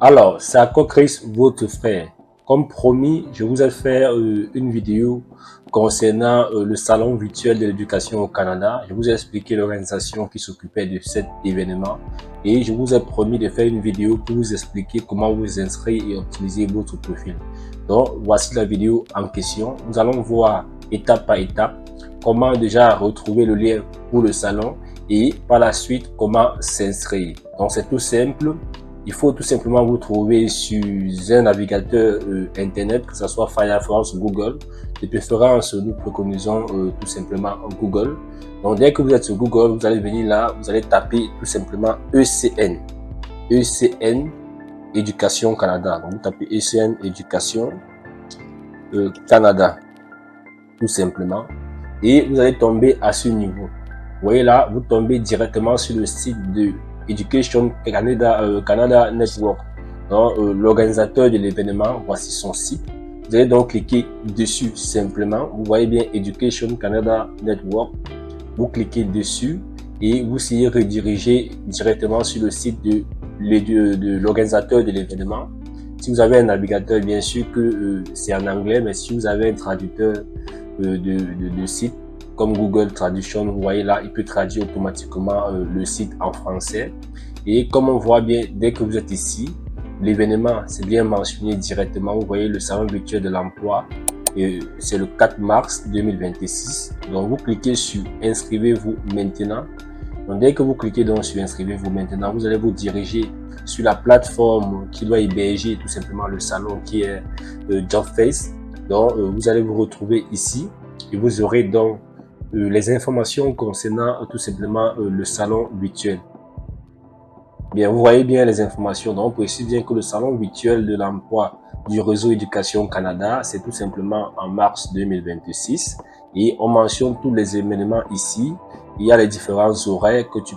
Alors, c'est à quoi Chris, votre frère. Comme promis, je vous ai fait une vidéo concernant le salon virtuel de l'éducation au Canada. Je vous ai expliqué l'organisation qui s'occupait de cet événement et je vous ai promis de faire une vidéo pour vous expliquer comment vous inscrire et optimiser votre profil. Donc, voici la vidéo en question. Nous allons voir étape par étape comment déjà retrouver le lien pour le salon et par la suite comment s'inscrire. Donc, c'est tout simple. Il faut tout simplement vous trouver sur un navigateur internet, que ce soit Firefox, Google. De préférence, nous préconisons tout simplement Google. Donc, dès que vous êtes sur Google, vous allez venir là, vous allez taper tout simplement ECN. ECN Éducation Canada. Donc, vous tapez ECN Éducation Canada, tout simplement. Et vous allez tomber à ce niveau. Vous voyez là, vous tombez directement sur le site de Education Canada Network. Donc, l'organisateur de l'événement, voici son site. Vous allez donc cliquer dessus simplement. Vous voyez bien Education Canada Network. Vous cliquez dessus et vous serez redirigé directement sur le site de l'organisateur de l'événement. Si vous avez un navigateur, bien sûr que c'est en anglais, mais si vous avez un traducteur de site, comme Google Traduction, vous voyez là, il peut traduire automatiquement le site en français. Et comme on voit bien, dès que vous êtes ici, l'événement, c'est bien mentionné directement. Vous voyez le salon virtuel de l'emploi, c'est le 4 mars 2026. Donc, vous cliquez sur Inscrivez-vous maintenant. Donc, dès que vous cliquez donc sur Inscrivez-vous maintenant, vous allez vous diriger sur la plateforme qui doit héberger tout simplement le salon qui est JobFace. Donc, vous allez vous retrouver ici et vous aurez donc les informations concernant tout simplement le salon virtuel. Bien, vous voyez bien les informations. Donc, on précise bien que le salon virtuel de l'emploi du réseau Éducation Canada, c'est tout simplement en mars 2026. Et on mentionne tous les événements ici. Il y a les différents horaires que tu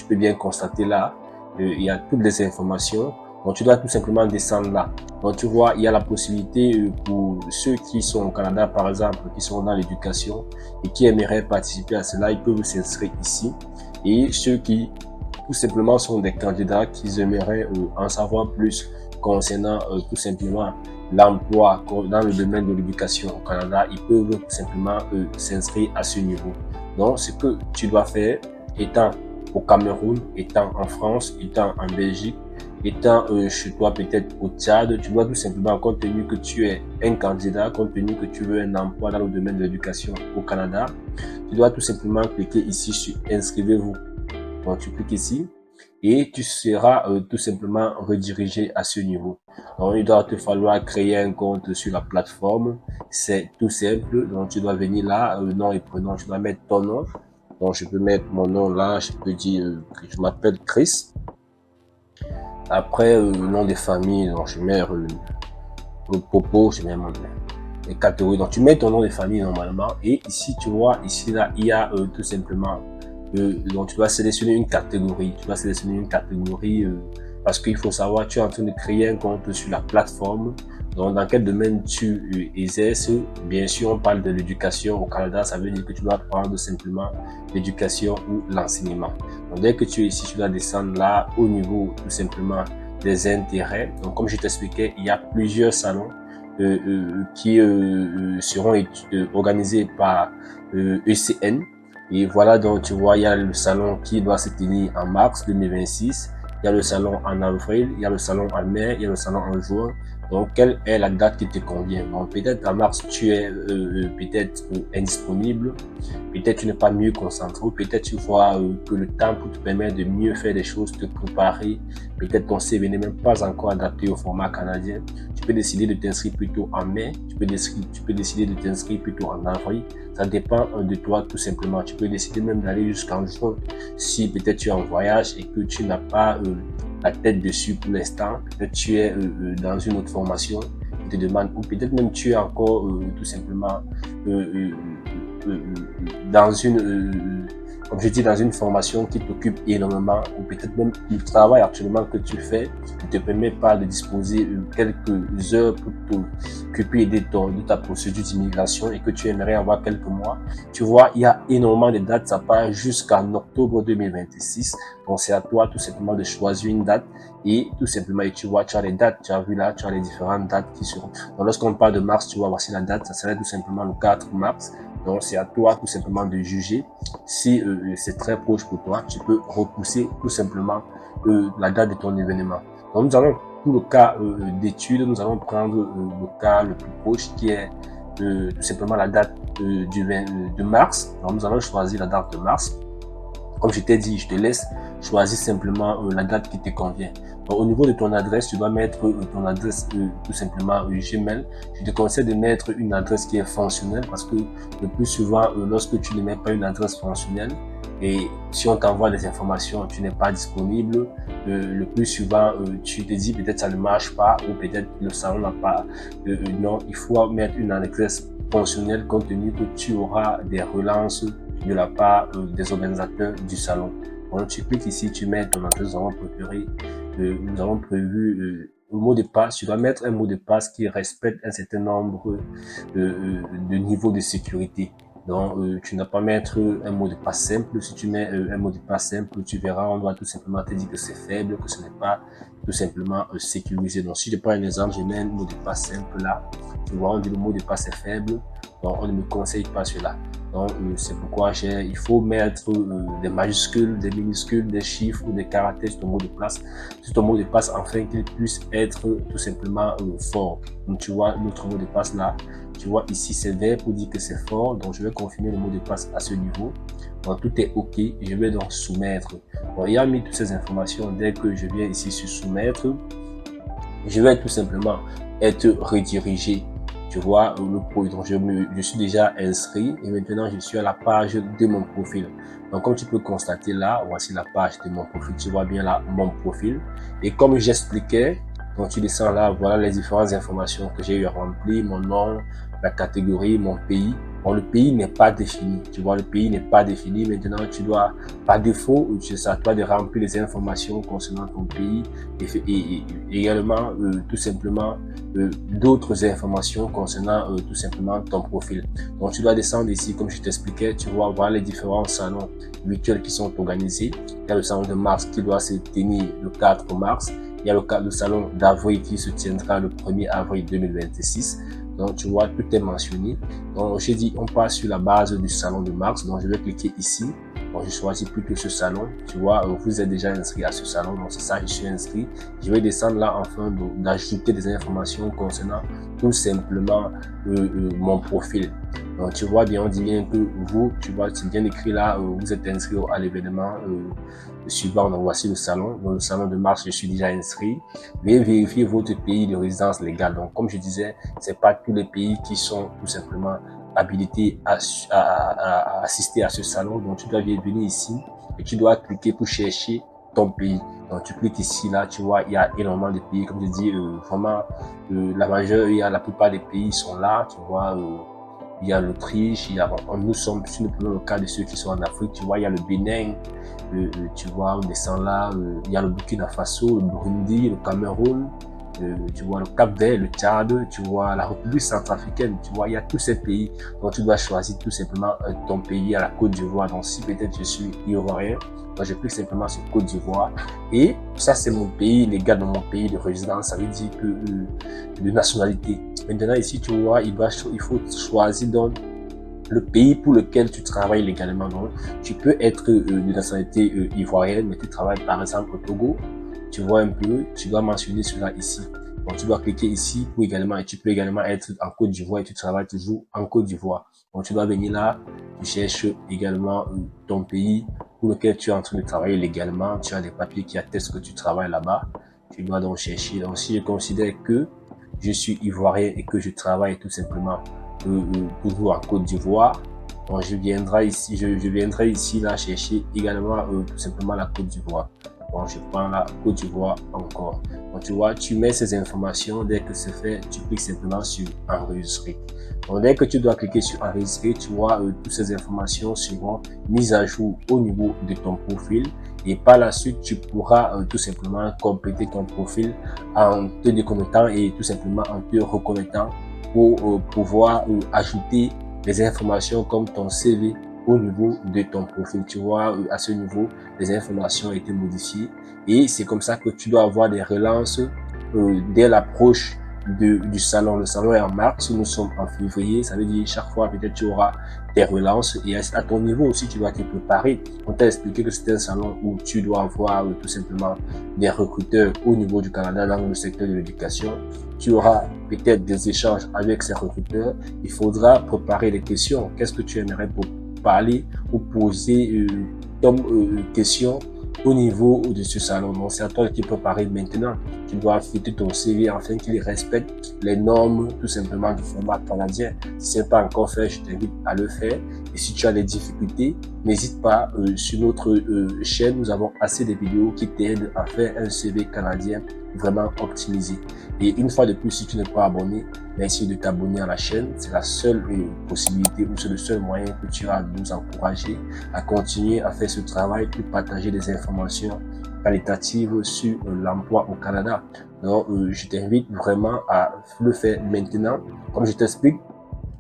peux bien constater là. Il y a toutes les informations. Donc, tu dois tout simplement descendre là. Donc, tu vois, il y a la possibilité pour ceux qui sont au Canada, par exemple, qui sont dans l'éducation et qui aimeraient participer à cela, ils peuvent s'inscrire ici. Et ceux qui, tout simplement, sont des candidats qui aimeraient en savoir plus concernant tout simplement l'emploi dans le domaine de l'éducation au Canada, ils peuvent tout simplement s'inscrire à ce niveau. Donc, ce que tu dois faire, étant au Cameroun, étant en France, étant en Belgique, étant chez toi peut-être au Tchad, tu dois tout simplement, compte tenu que tu es un candidat, compte tenu que tu veux un emploi dans le domaine de l'éducation au Canada, tu dois tout simplement cliquer ici sur Inscrivez-vous. Donc, tu cliques ici et tu seras tout simplement redirigé à ce niveau. Donc, il doit te falloir créer un compte sur la plateforme. C'est tout simple. Donc, tu dois venir là, nom et prénom. Tu dois mettre ton nom. Donc, je peux mettre mon nom là. Je peux dire que je m'appelle Chris. Après, le nom de famille, donc je mets le popo, je mets les catégories. Donc, tu mets ton nom de famille normalement. Et ici, tu vois, ici, là, il y a tout simplement donc tu dois sélectionner une catégorie. Tu dois sélectionner une catégorie parce qu'il faut savoir, tu es en train de créer un compte sur la plateforme. Donc, dans quel domaine tu exerces? Bien sûr, on parle de l'éducation au Canada. Ça veut dire que tu dois prendre simplement l'éducation ou l'enseignement. Donc, dès que tu es ici, tu dois descendre là au niveau tout simplement des intérêts. Donc, comme je t'expliquais, il y a plusieurs salons qui seront organisés par ECN. Et voilà, donc tu vois, il y a le salon qui doit se tenir en mars 2026, il y a le salon en avril, il y a le salon en mai, il y a le salon en juin. Donc, quelle est la date qui te convient? Donc, peut-être en mars, tu es peut-être indisponible, peut-être tu n'es pas mieux concentré, ou peut-être tu vois que le temps pour te permettre de mieux faire des choses, te préparer, peut-être ton CV n'est même pas encore adapté au format canadien. Tu peux décider de t'inscrire plutôt en mai, tu peux décider de t'inscrire plutôt en avril. Ça dépend de toi tout simplement. Tu peux décider même d'aller jusqu'en juin si peut-être tu es en voyage et que tu n'as pas la tête dessus pour l'instant. Peut-être tu es dans une autre formation qui te demande, ou peut-être même tu es encore tout simplement dans une comme je dis, dans une formation qui t'occupe énormément, ou peut-être même le travail actuellement que tu fais ne te permet pas de disposer quelques heures pour t'occuper de ta procédure d'immigration et que tu aimerais avoir quelques mois, tu vois, il y a énormément de dates, ça part jusqu'en octobre 2026. Donc, c'est à toi tout simplement de choisir une date et tout simplement, et tu vois, tu as les dates, tu as vu là, tu as les différentes dates qui seront. Donc, lorsqu'on parle de mars, tu vois, voici la date, ça serait tout simplement le 4 mars. Donc, c'est à toi tout simplement de juger si c'est très proche pour toi. Tu peux repousser tout simplement la date de ton événement. Donc, nous allons, pour le cas d'études, nous allons prendre le cas le plus proche qui est tout simplement la date de mars. Donc, nous allons choisir la date de mars. Comme je t'ai dit, je te laisse choisir simplement la date qui te convient. Donc, au niveau de ton adresse, tu dois mettre ton adresse tout simplement Gmail. Je te conseille de mettre une adresse qui est fonctionnelle parce que le plus souvent, lorsque tu ne mets pas une adresse fonctionnelle et si on t'envoie des informations, tu n'es pas disponible, le plus souvent, tu te dis peut-être ça ne marche pas ou peut-être le salon n'a pas. Non, il faut mettre une adresse fonctionnelle compte tenu que tu auras des relances de la part des organisateurs du salon. Donc, tu cliques ici, tu mets ton adresse, nous avons prévu le mot de passe. Tu dois mettre un mot de passe qui respecte un certain nombre de niveaux de sécurité. Donc, tu n'as pas mettre un mot de passe simple. Si tu mets un mot de passe simple, tu verras, on doit tout simplement te dire que c'est faible, que ce n'est pas tout simplement sécurisé. Donc, si je prends un exemple, je mets un mot de passe simple là. Tu vois, on dit le mot de passe est faible. Donc, on ne me conseille pas cela. Donc, c'est pourquoi il faut mettre des majuscules, des minuscules, des chiffres ou des caractères sur ton mot de passe, afin qu'il puisse être tout simplement fort. Donc, tu vois, notre mot de passe là, tu vois ici, c'est vert pour dire que c'est fort. Donc, je vais confirmer le mot de passe à ce niveau. Donc, tout est OK. Je vais donc soumettre. Bon, ayant mis toutes ces informations, dès que je viens ici sur soumettre, je vais tout simplement être redirigé. Tu vois, donc je suis déjà inscrit et maintenant je suis à la page de mon profil. Donc, comme tu peux constater là, voici la page de mon profil. Tu vois bien là mon profil. Et comme j'expliquais, donc tu descends là, voilà les différentes informations que j'ai eu à remplir, mon nom, la catégorie, mon pays. Bon, le pays n'est pas défini. Tu vois, le pays n'est pas défini. Maintenant, tu dois, par défaut, c'est à toi de remplir les informations concernant ton pays et également, tout simplement, d'autres informations concernant tout simplement ton profil. Donc, tu dois descendre ici, comme je t'expliquais, tu vois, voir les différents salons virtuels qui sont organisés. Il y a le salon de mars qui doit se tenir le 4 mars. Il y a le salon d'avril qui se tiendra le 1er avril 2026. Donc, tu vois, tout est mentionné. Donc, j'ai dit, on passe sur la base du salon de mars. Donc, je vais cliquer ici. Bon, je choisis plutôt ce salon. Tu vois, vous êtes déjà inscrit à ce salon. Donc, c'est ça, je suis inscrit. Je vais descendre là afin d'ajouter des informations concernant tout simplement mon profil. Donc, tu vois bien, on dit bien que vous, tu vois, c'est bien écrit là, vous êtes inscrit à l'événement suivant. Donc, voici le salon. Dans le salon de mars, je suis déjà inscrit. Veuillez vérifier votre pays de résidence légale. Donc, comme je disais, c'est pas tous les pays qui sont tout simplement habilités à assister à ce salon. Donc, tu dois venir ici et tu dois cliquer pour chercher ton pays. Donc, tu cliques ici, là, tu vois, il y a énormément de pays. Comme je dis, vraiment, la plupart des pays sont là, tu vois, il y a l'Autriche, nous sommes, si nous prenons le cas de ceux qui sont en Afrique, tu vois, il y a le Bénin, tu vois, on descend là, il y a le Burkina Faso, le Burundi, le Cameroun, tu vois, le Cap-Vert, le Tchad, tu vois, la République centrafricaine, tu vois, il y a tous ces pays. Donc, tu dois choisir tout simplement ton pays à la Côte d'Ivoire. Donc, si peut-être je suis ivoirien, donc je clique simplement sur Côte d'Ivoire. Et ça, c'est mon pays, les gars de mon pays de résidence, ça veut dire que de nationalité. Maintenant, ici, tu vois, il faut choisir donc le pays pour lequel tu travailles légalement. Donc, tu peux être de nationalité ivoirienne, mais tu travailles par exemple au Togo. Tu vois un peu, tu dois mentionner cela ici. Donc, tu dois cliquer ici pour également, et tu peux également être en Côte d'Ivoire et tu travailles toujours en Côte d'Ivoire. Donc, tu dois venir là, tu cherches également ton pays pour lequel tu es en train de travailler légalement. Tu as des papiers qui attestent que tu travailles là-bas. Tu dois donc chercher. Donc, si je considère que je suis ivoirien et que je travaille tout simplement toujours en Côte d'Ivoire, donc je viendrai ici là chercher également tout simplement la Côte d'Ivoire. Bon, je prends la Côte d'Ivoire encore. Donc, tu vois, tu mets ces informations. Dès que c'est fait, tu cliques simplement sur enregistrer. Donc, dès que tu dois cliquer sur enregistrer, tu vois, toutes ces informations seront mises à jour au niveau de ton profil. Et par la suite, tu pourras tout simplement compléter ton profil en te déconnectant et tout simplement en te reconnectant pour pouvoir ajouter des informations comme ton CV au niveau de ton profil. Tu vois, à ce niveau, les informations ont été modifiées et c'est comme ça que tu dois avoir des relances dès l'approche du salon. Le salon est en mars, nous sommes en février, ça veut dire chaque fois peut-être tu auras des relances et à ton niveau aussi tu dois te préparer. On t'a expliqué que c'est un salon où tu dois avoir tout simplement des recruteurs au niveau du Canada dans le secteur de l'éducation. Tu auras peut-être des échanges avec ces recruteurs. Il faudra préparer des questions. Qu'est-ce que tu aimerais pour parler ou poser comme question au niveau de ce salon? Donc, c'est à toi de te préparer maintenant. Tu dois affûter ton CV afin qu'il respecte les normes tout simplement du format canadien. Si ce n'est pas encore fait, je t'invite à le faire. Et si tu as des difficultés, n'hésite pas, sur notre chaîne, nous avons assez de vidéos qui t'aident à faire un CV canadien vraiment optimisé. Et une fois de plus, si tu n'es pas abonné, merci de t'abonner à la chaîne. C'est la seule possibilité ou c'est le seul moyen que tu as de nous encourager à continuer à faire ce travail, de partager des informations qualitatives sur l'emploi au Canada. Donc, je t'invite vraiment à le faire maintenant. Comme je t'explique,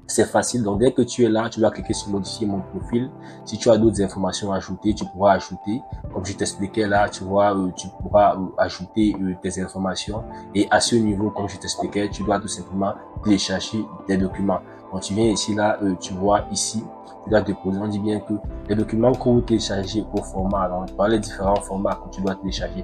c'est facile. Donc, dès que tu es là, tu vas cliquer sur modifier mon profil. Si tu as d'autres informations à ajouter, tu pourras ajouter. Comme je t'expliquais là, tu vois, tu pourras ajouter tes informations. Et à ce niveau, comme je t'expliquais, tu dois tout simplement télécharger des documents. Donc, tu viens ici, là, tu vois ici, tu dois déposer. On dit bien que les documents que vous téléchargez au format, donc, dans les différents formats que tu dois télécharger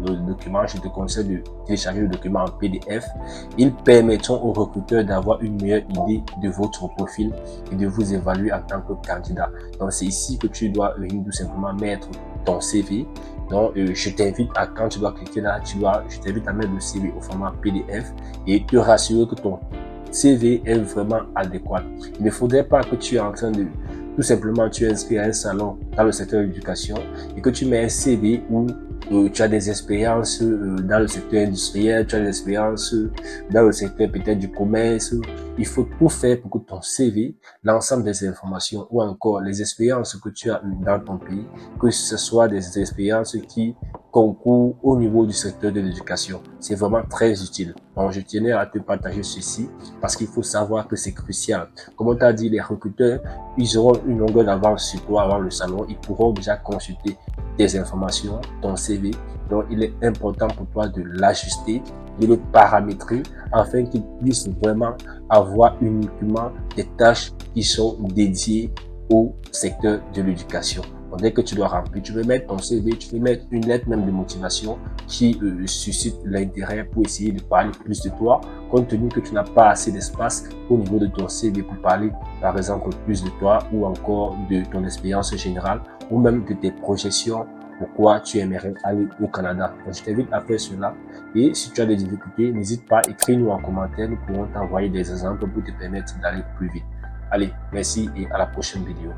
le document, je te conseille de télécharger le document en PDF. Ils permettront aux recruteurs d'avoir une meilleure idée de votre profil et de vous évaluer en tant que candidat. Donc, c'est ici que tu dois tout simplement mettre ton CV. Donc, je t'invite à, quand tu dois cliquer là, je t'invite à mettre le CV au format PDF et te rassurer que ton CV est vraiment adéquat. Il ne faudrait pas que tu es en train de tout simplement tu es inscrit à un salon dans le secteur de l'éducation et que tu mets un CV où tu as des expériences dans le secteur industriel, tu as des expériences dans le secteur peut-être du commerce. Il faut tout faire pour que ton CV, l'ensemble des informations ou encore les expériences que tu as eues dans ton pays, que ce soit des expériences qui concourent au niveau du secteur de l'éducation. C'est vraiment très utile. Donc, je tenais à te partager ceci parce qu'il faut savoir que c'est crucial. Comme on t'a dit, les recruteurs, ils auront une longueur d'avance sur toi avant le salon. Ils pourront déjà consulter tes informations, ton CV. Donc, il est important pour toi de l'ajuster, de le paramétrer afin qu'il puisse vraiment avoir uniquement des tâches qui sont dédiées au secteur de l'éducation. Donc, dès que tu dois remplir, tu peux mettre ton CV, tu peux mettre une lettre même de motivation qui suscite l'intérêt pour essayer de parler plus de toi, compte tenu que tu n'as pas assez d'espace au niveau de ton CV pour parler, par exemple, plus de toi ou encore de ton expérience générale ou même de tes projections, pourquoi tu aimerais aller au Canada. Donc, je t'invite à faire cela. Et si tu as des difficultés, n'hésite pas, écris-nous en commentaire. Nous pourrons t'envoyer des exemples pour te permettre d'aller plus vite. Allez, merci et à la prochaine vidéo.